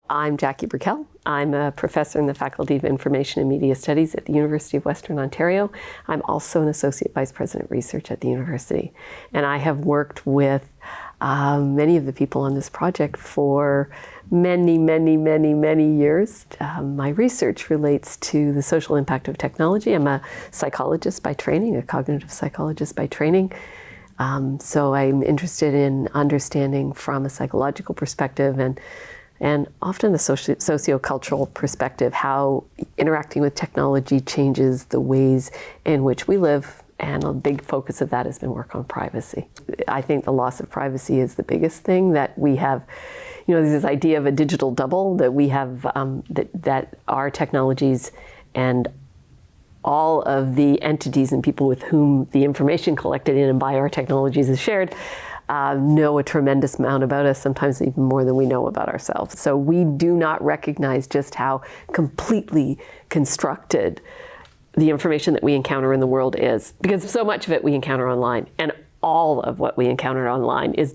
I'm Jacquie Burkell. I'm a professor in the Faculty of Information and Media Studies at the University of Western Ontario. I'm also an Associate Vice President of Research at the university. And I have worked with many of the people on this project for many years. My research relates to the social impact of technology. I'm a psychologist by training, a cognitive psychologist by training. So I'm interested in understanding from a psychological perspective and often a socio-cultural perspective how interacting with technology changes the ways in which we live, and a big focus of that has been work on privacy. I think the loss of privacy is the biggest thing that we have. You know, there's this idea of a digital double that we have, that our technologies and all of the entities and people with whom the information collected in and by our technologies is shared know a tremendous amount about us, sometimes even more than we know about ourselves. So we do not recognize just how completely constructed the information that we encounter in the world is, because so much of it we encounter online, and all of what we encounter online is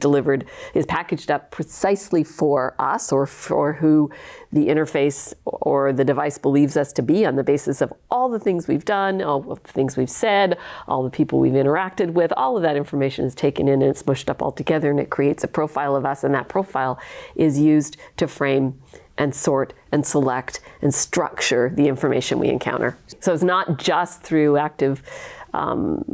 packaged up precisely for us or for who the interface or the device believes us to be on the basis of all the things we've done, all the things we've said, all the people we've interacted with. All of that information is taken in and it's mushed up all together, and it creates a profile of us, and that profile is used to frame and sort and select and structure the information we encounter. So it's not just through active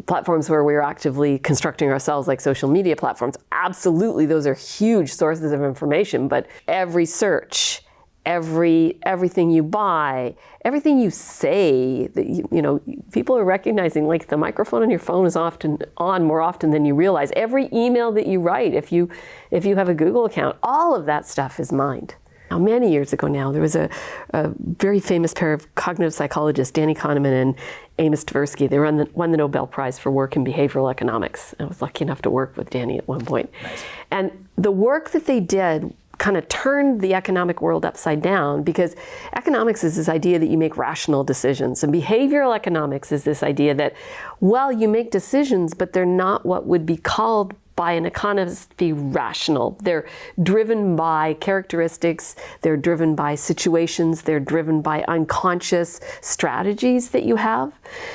platforms where we're actively constructing ourselves, like social media platforms. Absolutely, those are huge sources of information, but every search, everything you buy, everything you say, that you know, people are recognizing, like the microphone on your phone is often on more often than you realize. Every email that you write, if you have a Google account, all of that stuff is mined. Now, many years ago now, there was a very famous pair of cognitive psychologists, Danny Kahneman and Amos Tversky. They won the Nobel Prize for work in behavioral economics. I was lucky enough to work with Danny at one point. Nice. And the work that they did kind of turned the economic world upside down, because economics is this idea that you make rational decisions, and behavioral economics is this idea that, well, you make decisions, but they're not what would be called by an economist be rational. They're driven by characteristics, they're driven by situations, they're driven by unconscious strategies that you have.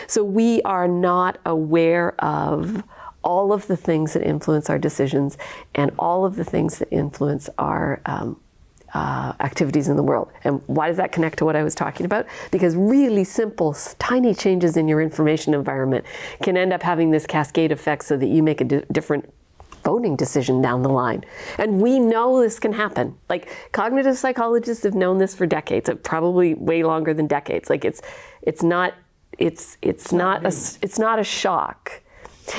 So we are not aware of all of the things that influence our decisions and all of the things that influence our activities in the world. And why does that connect to what I was talking about? Because really simple, tiny changes in your information environment can end up having this cascade effect so that you make a different voting decision down the line. And we know this can happen. Like, cognitive psychologists have known this for decades, probably way longer than decades. Like, it's not a shock.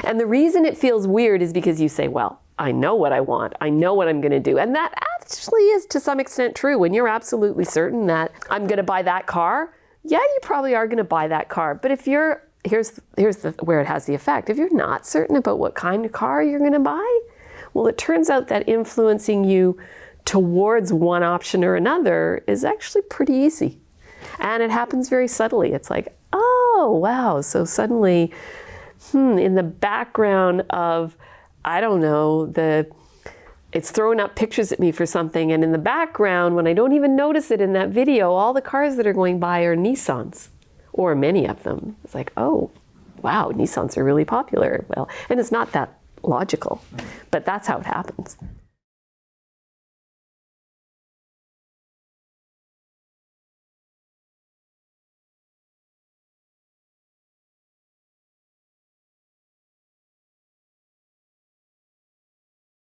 And the reason it feels weird is because you say, well, I know what I want. I know what I'm going to do. And that actually is to some extent true. When you're absolutely certain that I'm going to buy that car, yeah, you probably are going to buy that car. But if you're Here's where it has the effect. If you're not certain about what kind of car you're going to buy, well, it turns out that influencing you towards one option or another is actually pretty easy. And it happens very subtly. It's like, oh, wow. So suddenly, in the background of, I don't know, it's throwing up pictures at me for something. And in the background, when I don't even notice it in that video, all the cars that are going by are Nissans. Or many of them. It's like, oh, wow, Nissans are really popular. Well, and it's not that logical, but that's how it happens.